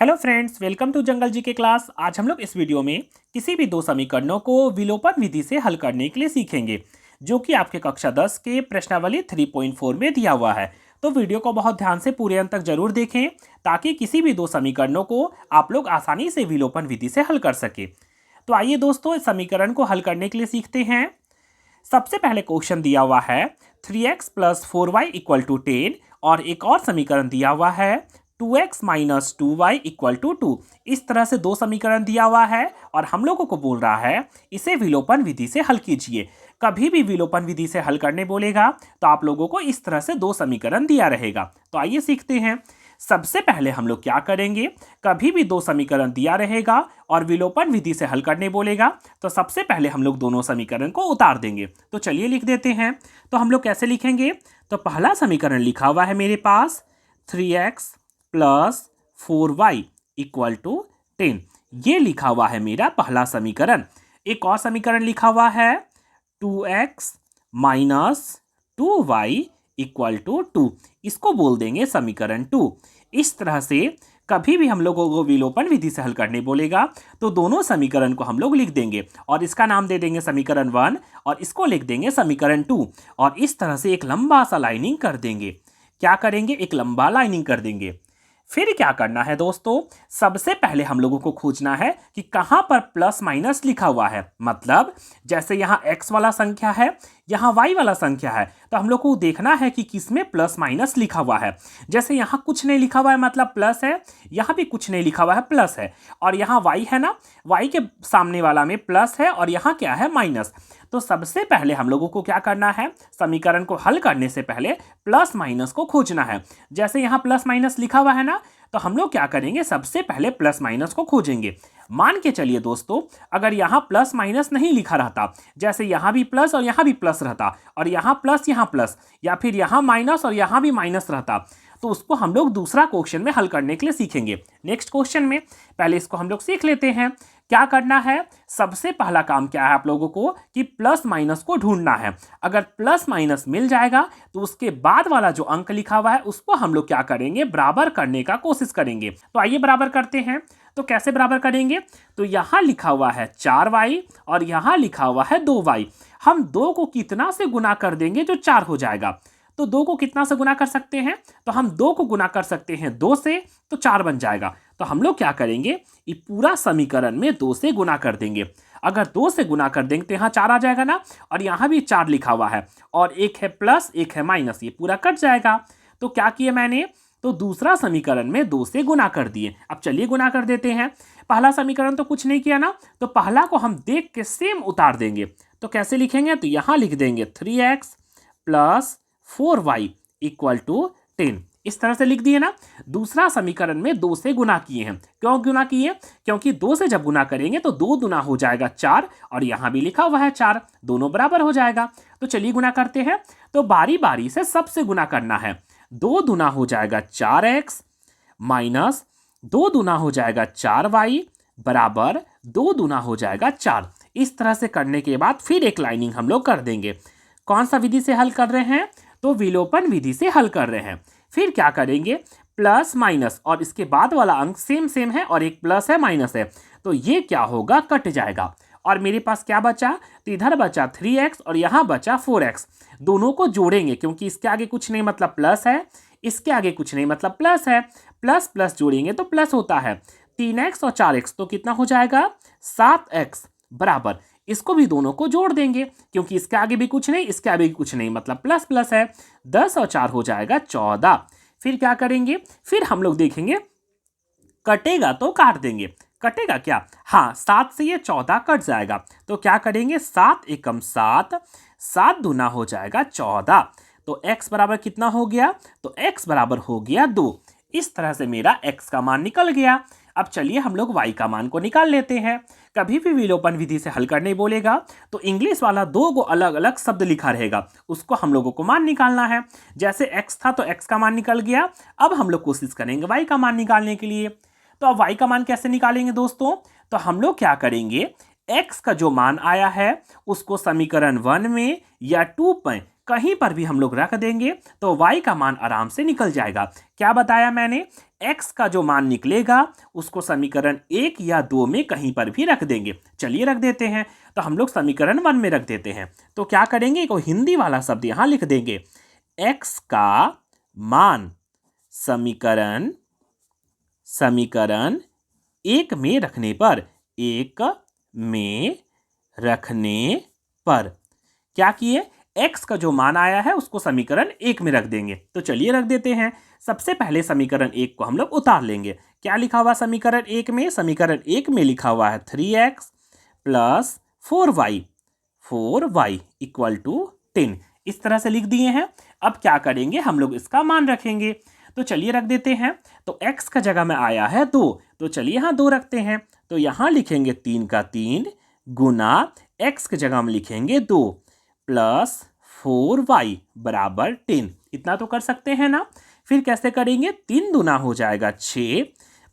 Hello friends, welcome to जंगल जी के class. आज हम लोग इस वीडियो में किसी भी दो समीकरणों को विलोपन विधि से हल करने के लिए सीखेंगे, जो कि आपके कक्षा 10 के प्रश्नावली 3.4 में दिया हुआ है। तो वीडियो को बहुत ध्यान से पूरे अंत तक जरूर देखें, ताकि किसी भी दो समीकरणों को आप लोग आसानी से विलोपन विधि से हल कर सके। तो आइए दोस्तों, इस समीकरण को हल करने के लिए सीखते हैं। सबसे पहले क्वेश्चन दिया हुआ है 3x plus 4y equal to 10, और एक और समीकरण दिया हुआ है 2x minus 2y equal to 2। इस तरह से दो समीकरण दिया हुआ है और हम लोगों को बोल रहा है इसे विलोपन विधि से हल कीजिए। कभी भी विलोपन विधि से हल करने बोलेगा तो आप लोगों को इस तरह से दो समीकरण दिया रहेगा। तो आइए सीखते हैं। सबसे पहले हम लोग क्या करेंगे, कभी भी दो समीकरण दिया रहेगा और विलोपन विधि से हल करने बोलेगा तो सबसे पहले हम लोग दोनों समीकरण को उतार देंगे। तो चलिए लिख देते हैं। तो हम लोग कैसे लिखेंगे, तो पहला समीकरण लिखा हुआ है मेरे पास 3x plus 4y equal to 10। ये लिखा हुआ है मेरा पहला समीकरण। एक और समीकरण लिखा हुआ है 2x minus 2y equal to 2। इसको बोल देंगे समीकरण 2। इस तरह से कभी भी हम लोगों को विलोपन विधि से हल करने बोलेगा तो दोनों समीकरण को हम लोग लिख देंगे और इसका नाम दे देंगे समीकरण 1 और इसको लिख देंगे समीकरण 2। और इस तरह से एक लंबा सा लाइनिंग कर देंगे। क्या करेंगे, एक लंबा लाइनिंग कर देंगे। फिर क्या करना है दोस्तों, सबसे पहले हम लोगों को खोजना है कि कहां पर प्लस माइनस लिखा हुआ है। मतलब जैसे यहां x वाला संख्या है, यहां y वाला संख्या है, तो हम लोग को देखना है कि किसमें प्लस माइनस लिखा हुआ है। जैसे यहां कुछ नहीं लिखा हुआ है मतलब प्लस है, यहां भी कुछ नहीं लिखा हुआ है प्लस है, और यहां y है ना, y के सामने वाला में प्लस है और यहां क्या है, माइनस। तो सबसे पहले हम लोगों को क्या करना है, समीकरण को हल करने से पहले प्लस माइनस को खोजना है। जैसे यहां प्लस माइनस लिखा हुआ है ना, तो हम लोग क्या करेंगे, सबसे पहले प्लस माइनस को खोजेंगे। मान के चलिए दोस्तों, अगर यहां प्लस माइनस नहीं लिखा रहता, जैसे यहां भी प्लस और यहां भी प्लस रहता, और यहां प्लस, या फिर यहां माइनस और यहां भी माइनस रहता, तो उसको हम लोग दूसरा क्वेश्चन में हल करने के लिए सीखेंगे। नेक्स्ट क्वेश्चन में पहले इसको हम लोग सीख लेते हैं। क्या करना है, सबसे पहला काम क्या है आप लोगों को कि प्लस माइनस को ढूंढना है। अगर प्लस माइनस मिल जाएगा तो उसके बाद वाला जो अंक लिखा हुआ है उसको हम लोग क्या करेंगे, बराबर करने का कोशिश करेंगे। तो आइए बराबर करते हैं। तो कैसे बराबर करेंगे, तो यहां लिखा हुआ है 4y और यहां लिखा हुआ है 2y। हम 2 को कितना से गुना कर देंगे जो 4 हो जाएगा। तो 2 को कितना से गुना कर सकते हैं, तो हम 2 को गुना कर सकते हैं 2 से, तो 4 बन जाएगा। तो हम लोग क्या करेंगे, ये पूरा समीकरण में 2 से गुना कर देंगे। अगर 2 से गुना कर देंगे तो यहाँ 4 आ जाएगा ना, और यहाँ भी 4 लिखा हुआ है, और एक है प्लस एक है माइनस, ये पूरा कट जाएगा। तो क्या किया मैंने, तो दूसरा समीकरण में 2 से गुना कर दिए। अब चलिए गुना कर देते हैं। पहला समीकरण तो कुछ नहीं किया ना, तो पहला को हम देख के सेम उतार देंगे। तो कैसे लिखेंगे, तो यहाँ लिख देंगे 3x plus 4y equal to 10। इस तरह से लिख दिए ना। दूसरा समीकरण में 2 से गुना किए हैं। क्यों गुना किए, क्योंकि 2 से जब गुना करेंगे तो 2 दुना हो जाएगा 4, और यहां भी लिखा हुआ है 4, दोनों बराबर हो जाएगा। तो चलिए गुना करते हैं। तो बारी बारी से सबसे गुना करना है। 2 दुना हो जाएगा 4x माइनस 2 दुना हो जाएगा 4y बराबर 2 दुना हो जाएगा 4। इस तरह से करने के बाद फिर एक लाइनिंग हम लोग कर देंगे। कौन सा विधि से हल कर रहे हैं, तो विलोपन विधि से हल कर रहे हैं। फिर क्या करेंगे, प्लस माइनस और इसके बाद वाला अंक सेम सेम है, और एक प्लस है माइनस है, तो ये क्या होगा, कट जाएगा। और मेरे पास क्या बचा, तो इधर बचा 3x और यहाँ बचा 4x। दोनों को जोड़ेंगे, क्योंकि इसके आगे कुछ नहीं मतलब प्लस है, इसके आगे कुछ नहीं मतलब प्लस है। प्लस प्लस जोड़ेंगे तो प्लस होता है। 3x और 4x तो कितना हो जाएगा, 7x बराबर, इसको भी दोनों को जोड़ देंगे, क्योंकि इसके आगे भी कुछ नहीं इसके आगे भी कुछ नहीं मतलब प्लस प्लस है। 10 और 4 हो जाएगा 14। फिर क्या करेंगे, फिर हम लोग देखेंगे कटेगा तो काट देंगे। कटेगा क्या, हाँ, 7 से ये 14 कट जाएगा। तो क्या करेंगे, 7 एकम 7, 7 दूना हो जाएगा 14। तो x बराबर कितना हो गया, तो x बराबर हो गया 2। इस तरह से मेरा x का मान निकल गया। अब चलिए हम लोग y का मान को निकाल लेते हैं। कभी भी विलोपन विधि से हल करने बोलेगा तो इंग्लिश वाला 2 को अलग अलग शब्द लिखा रहेगा, उसको हम लोगों को मान निकालना है। जैसे x था तो x का मान निकल गया। अब हम लोग कोशिश करेंगे y का मान निकालने के लिए। तो अब y का मान कैसे निकालेंगे दोस्तों, तो हम लोग क्या करेंगे, x का जो मान आया है उसको समीकरण 1 में या 2 में कहीं पर भी हम लोग रख देंगे तो y का मान आराम से निकल जाएगा। क्या बताया मैंने, x का जो मान निकलेगा उसको समीकरण 1 या 2 में कहीं पर भी रख देंगे। चलिए रख देते हैं, तो हम लोग समीकरण 1 में रख देते हैं। तो क्या करेंगे, कोई हिंदी वाला शब्द यहां लिख देंगे, x का मान समीकरण 1 में रखने पर, 1 में रखने पर क्या किए, x का जो मान आया है उसको समीकरण 1 में रख देंगे। तो चलिए रख देते हैं। सबसे पहले समीकरण 1 को हम लोग उतार लेंगे। क्या लिखा हुआ समीकरण 1 में, समीकरण 1 में लिखा हुआ है 3x plus 4y equal to 10। इस तरह से लिख दिए हैं। अब क्या करेंगे, हम लोग इसका मान रखेंगे। तो चलिए रख देते हैं। तो x का जगह में आया है 2, तो चलिए यहाँ 2 रखते हैं। तो यहाँ लिखेंगे 3 का 3 गुना x की जगह में लिखेंगे 2 प्लस 4y बराबर 10। इतना तो कर सकते हैं ना। फिर कैसे करेंगे, 3 दूना हो जाएगा 6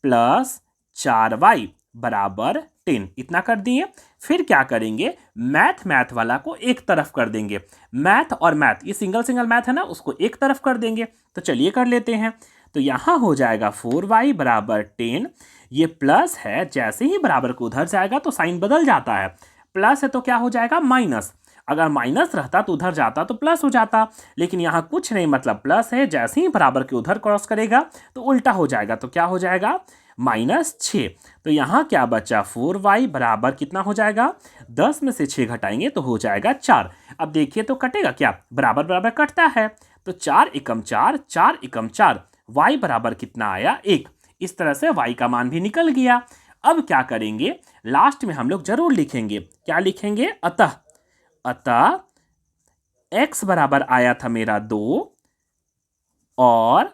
प्लस 4y बराबर 10। इतना कर दिए। फिर क्या करेंगे, मैथ वाला को एक तरफ कर देंगे। मैथ और मैथ, ये सिंगल मैथ है ना, उसको एक तरफ कर देंगे। तो चलिए कर लेते हैं। तो यहाँ हो जाएगा 4y बराबर 10। ये प्लस है, जैसे ही बराबर को उधर जाएगा तो साइन बदल जाता है। प्लस है तो क्या हो जाएगा, माइनस। अगर माइनस रहता तो उधर जाता तो प्लस हो जाता, लेकिन यहाँ कुछ नहीं, मतलब प्लस है, जैसे ही बराबर के उधर क्रॉस करेगा तो उल्टा हो जाएगा। तो क्या हो जाएगा, -6। तो यहाँ क्या बचा, 4y बराबर कितना हो जाएगा, 10 में से 6 घटाएंगे तो हो जाएगा 4। अब देखिए तो कटेगा क्या, बराबर बराबर कटता है। तो 4 एकम 4, 4 एकम 4, y बराबर कितना आया, 1। इस तरह से y का मान भी निकल गया। अब क्या करेंगे, लास्ट में हम लोग जरूर लिखेंगे, क्या लिखेंगे, अतः x बराबर आया था मेरा 2 और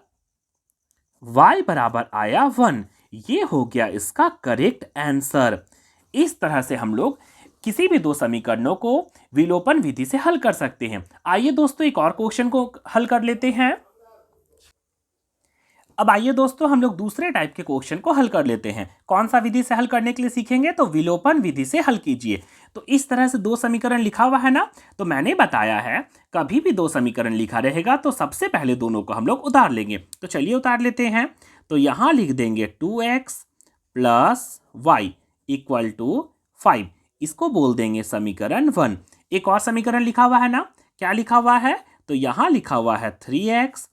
y बराबर आया 1। ये हो गया इसका करेक्ट आंसर। इस तरह से हम लोग किसी भी दो समीकरणों को विलोपन विधि से हल कर सकते हैं। आइए दोस्तों एक और क्वेश्चन को हल कर लेते हैं। अब आइए दोस्तों हम लोग दूसरे टाइप के क्वेश्चन को हल कर लेते हैं। कौन सा विधि से हल करने के लिए सीखेंगे, तो विलोपन विधि से हल कीजिए। तो इस तरह से दो समीकरण लिखा हुआ है ना, तो मैंने बताया है कभी भी दो समीकरण लिखा रहेगा तो सबसे पहले दोनों को हम लोग उतार लेंगे। तो चलिए उतार लेते हैं। तो यहां लिख देंगे 2x plus Y equal to 5। इसको बोल देंगे समीकरण 1। एक और समीकरण लिखा हुआ है ना, क्या लिखा हुआ है, तो यहां लिखा हुआ है 3x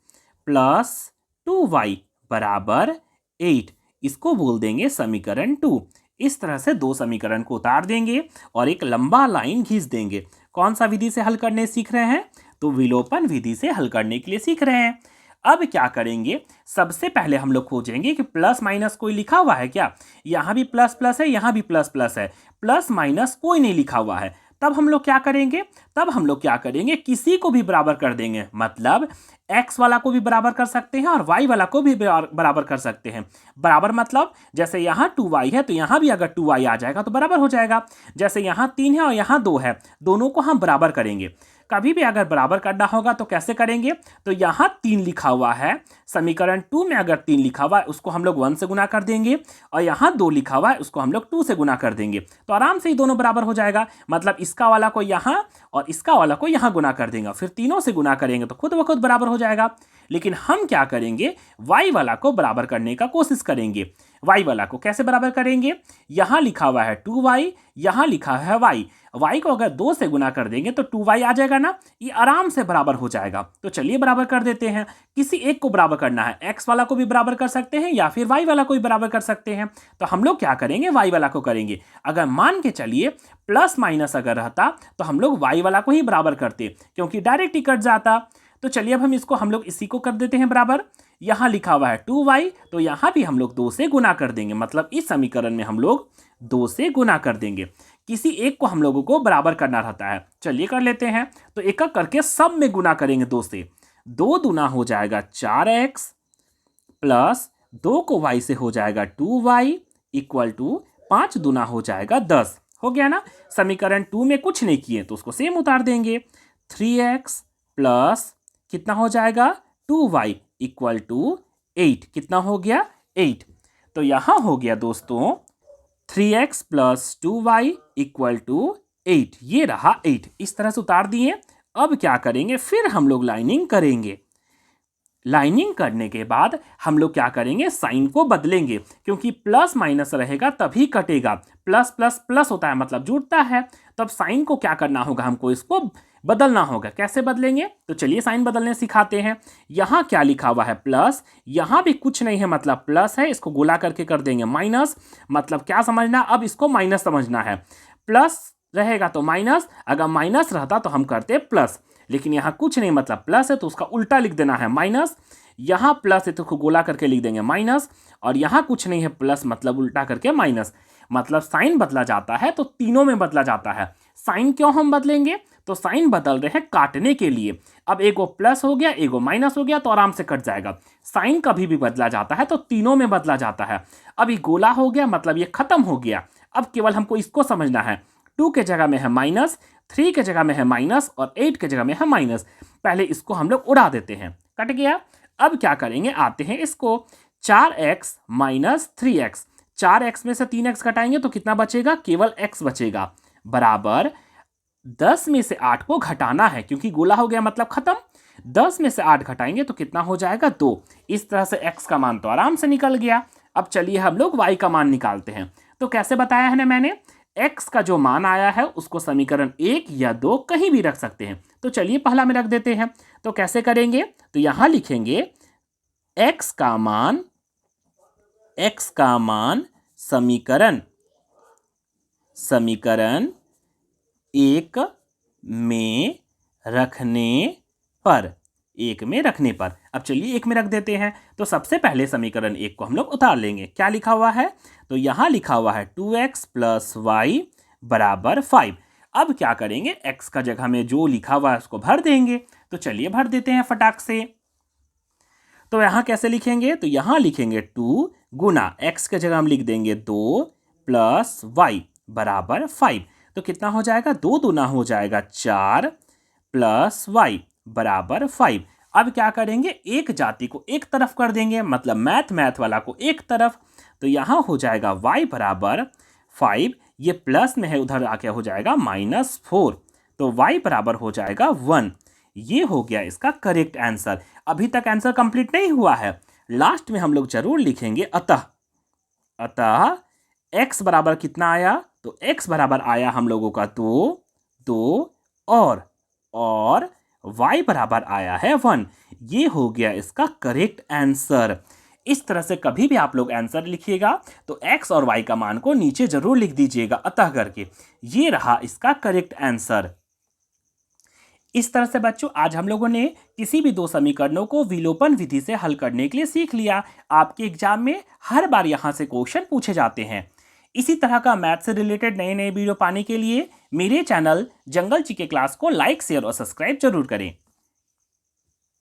प्लस 2y बराबर 8। इसको बोल देंगे समीकरण 2। इस तरह से दो समीकरण को उतार देंगे और एक लंबा लाइन खींच देंगे। कौन सा विधि से हल करने सीख रहे हैं, तो विलोपन विधि से हल करने के लिए सीख रहे हैं। अब क्या करेंगे, सबसे पहले हम लोग खोजेंगे कि प्लस माइनस कोई लिखा हुआ है क्या। यहां भी प्लस प्लस है, यहां भी प्लस प्लस है, प्लस माइनस कोई नहीं लिखा हुआ है। तब हम लोग क्या करेंगे, किसी को भी बराबर कर देंगे। मतलब x वाला को भी बराबर कर सकते हैं और y वाला को भी बराबर कर सकते हैं। बराबर मतलब जैसे यहाँ 2y है तो यहाँ भी अगर 2y आ जाएगा तो बराबर हो जाएगा। जैसे यहाँ 3 है और यहाँ 2 है, दोनों को हम बराबर करेंगे। कभी भी अगर बराबर करना होगा तो कैसे करेंगे, तो यहाँ 3 लिखा हुआ है, समीकरण 2 में अगर 3 लिखा हुआ है उसको हम लोग 1 से गुना कर देंगे और यहाँ 2 लिखा हुआ है उसको हम लोग 2 से गुना कर देंगे। तो आराम से ही दोनों बराबर हो जाएगा। मतलब इसका वाला को यहाँ और इसका वाला को यहाँ गुना कर देंगे, फिर तीनों से गुना करेंगे तो खुद ब खुद बराबर हो जाएगा। लेकिन हम क्या करेंगे, y वाला को बराबर करने का कोशिश करेंगे। y वाला को कैसे बराबर करेंगे, यहाँ लिखा हुआ है 2y, यहाँ लिखा है y को अगर 2 से गुना कर देंगे तो 2y आ जाएगा ना, ये आराम से बराबर हो जाएगा। तो चलिए बराबर कर देते हैं। किसी एक को बराबर करना है, x वाला को भी बराबर कर सकते हैं या फिर y वाला को भी बराबर कर सकते हैं। तो हम लोग क्या करेंगे, y वाला को करेंगे। अगर मान के चलिए प्लस माइनस अगर रहता तो हम लोग y वाला को ही बराबर करते, क्योंकि डायरेक्ट ही कट जाता। तो चलिए अब हम लोग इसी को कर देते हैं बराबर। यहाँ लिखा हुआ है 2y, तो यहाँ भी हम लोग 2 से गुना कर देंगे। मतलब इस समीकरण में हम लोग 2 से गुना कर देंगे। किसी एक को हम लोगों को बराबर करना रहता है। चलिए कर लेते हैं। तो एक एक करके सब में गुना करेंगे 2 से। 2 दूना हो जाएगा 4x प्लस 2 को y से हो जाएगा 2y इक्वल टू 5 दूना हो जाएगा 10। हो गया ना। समीकरण 2 में कुछ नहीं किए तो उसको सेम उतार देंगे। 3x प्लस कितना हो जाएगा 2y इक्वल टू 8। कितना हो गया 8। तो यहां हो गया दोस्तों 3x plus 2y equal to 8। ये रहा 8। इस तरह से उतार दिए अब क्या करेंगे, फिर हम लोग लाइनिंग करेंगे। लाइनिंग करने के बाद हम लोग क्या करेंगे, साइन को बदलेंगे, क्योंकि प्लस माइनस रहेगा तभी कटेगा। प्लस प्लस प्लस होता है मतलब जुड़ता है। तो अब साइन को क्या करना होगा, हमको इसको बदलना होगा। कैसे बदलेंगे, तो चलिए साइन बदलने सिखाते हैं। यहाँ क्या लिखा हुआ है, प्लस, यहाँ भी कुछ नहीं है मतलब प्लस है, इसको गोला करके कर देंगे माइनस। मतलब क्या समझना, अब इसको माइनस समझना है। प्लस रहेगा तो माइनस, अगर माइनस रहता तो हम करते प्लस, लेकिन यहाँ कुछ नहीं मतलब प्लस है तो उसका उल्टा लिख देना है माइनस। यहाँ प्लस है तो उसको गोला करके लिख देंगे माइनस, और यहाँ कुछ नहीं है प्लस मतलब उल्टा करके माइनस। मतलब साइन बदला जाता है तो तीनों में बदला जाता है। साइन क्यों हम बदलेंगे, तो साइन बदल रहे हैं काटने के लिए। अब एगो प्लस हो गया एगो माइनस हो गया तो आराम से कट जाएगा। साइन कभी भी बदला जाता है तो तीनों में बदला जाता है। अब ये गोला हो गया मतलब ये खत्म हो गया। अब केवल हमको इसको समझना है। 2 के जगह में है माइनस, 3 के जगह में है माइनस, और 8 के जगह में है माइनस। पहले इसको हम लोग उड़ा देते हैं, कट गया। अब क्या करेंगे, आते हैं इसको, 4x माइनस 3x। 4x में से 3x घटाएंगे तो कितना बचेगा, केवल x बचेगा, बराबर 10 में से 8 को घटाना है, क्योंकि गोला हो गया मतलब खत्म। 10 में से 8 घटाएंगे तो कितना हो जाएगा, 2। इस तरह से x का मान तो आराम से निकल गया। अब चलिए हम लोग y का मान निकालते हैं। तो कैसे बताया है ना मैंने, x का जो मान आया है उसको समीकरण 1 या 2 कहीं भी रख सकते हैं। तो चलिए पहला में रख देते हैं। तो कैसे करेंगे, तो यहां लिखेंगे x का मान समीकरण 1 में रखने पर, अब चलिए 1 में रख देते हैं। तो सबसे पहले समीकरण 1 को हम लोग उतार लेंगे। क्या लिखा हुआ है, तो यहां लिखा हुआ है 2x प्लस वाई बराबर 5। अब क्या करेंगे, x का जगह में जो लिखा हुआ है उसको भर देंगे। तो चलिए भर देते हैं फटाक से। तो यहां कैसे लिखेंगे, तो यहां लिखेंगे 2 गुना x के जगह हम लिख देंगे 2 प्लस वाई बराबर 5। तो कितना हो जाएगा, 2 दूना हो जाएगा 4 प्लस वाई बराबर 5। अब क्या करेंगे, एक जाति को एक तरफ कर देंगे, मतलब मैथ वाला को एक तरफ। तो यहां हो जाएगा y बराबर 5, ये प्लस में है उधर आके हो जाएगा -4। तो y बराबर हो जाएगा 1। ये हो गया इसका करेक्ट आंसर। अभी तक आंसर कंप्लीट नहीं हुआ है, लास्ट में हम लोग जरूर लिखेंगे अतः x बराबर कितना आया, तो x बराबर आया हम लोगों का 2 और y बराबर आया है 1। ये हो गया इसका करेक्ट आंसर। इस तरह से कभी भी आप लोग आंसर लिखिएगा तो x और y का मान को नीचे जरूर लिख दीजिएगा अतः करके। ये रहा इसका करेक्ट आंसर। इस तरह से बच्चों आज हम लोगों ने किसी भी दो समीकरणों को विलोपन विधि से हल करने के लिए सीख लिया। आपके एग्जाम में हर बार यहाँ से क्वेश्चन पूछे जाते हैं। इसी तरह का मैथ से रिलेटेड नए वीडियो पाने के लिए मेरे चैनल जंगल जी के क्लास को लाइक शेयर और सब्सक्राइब जरूर करें।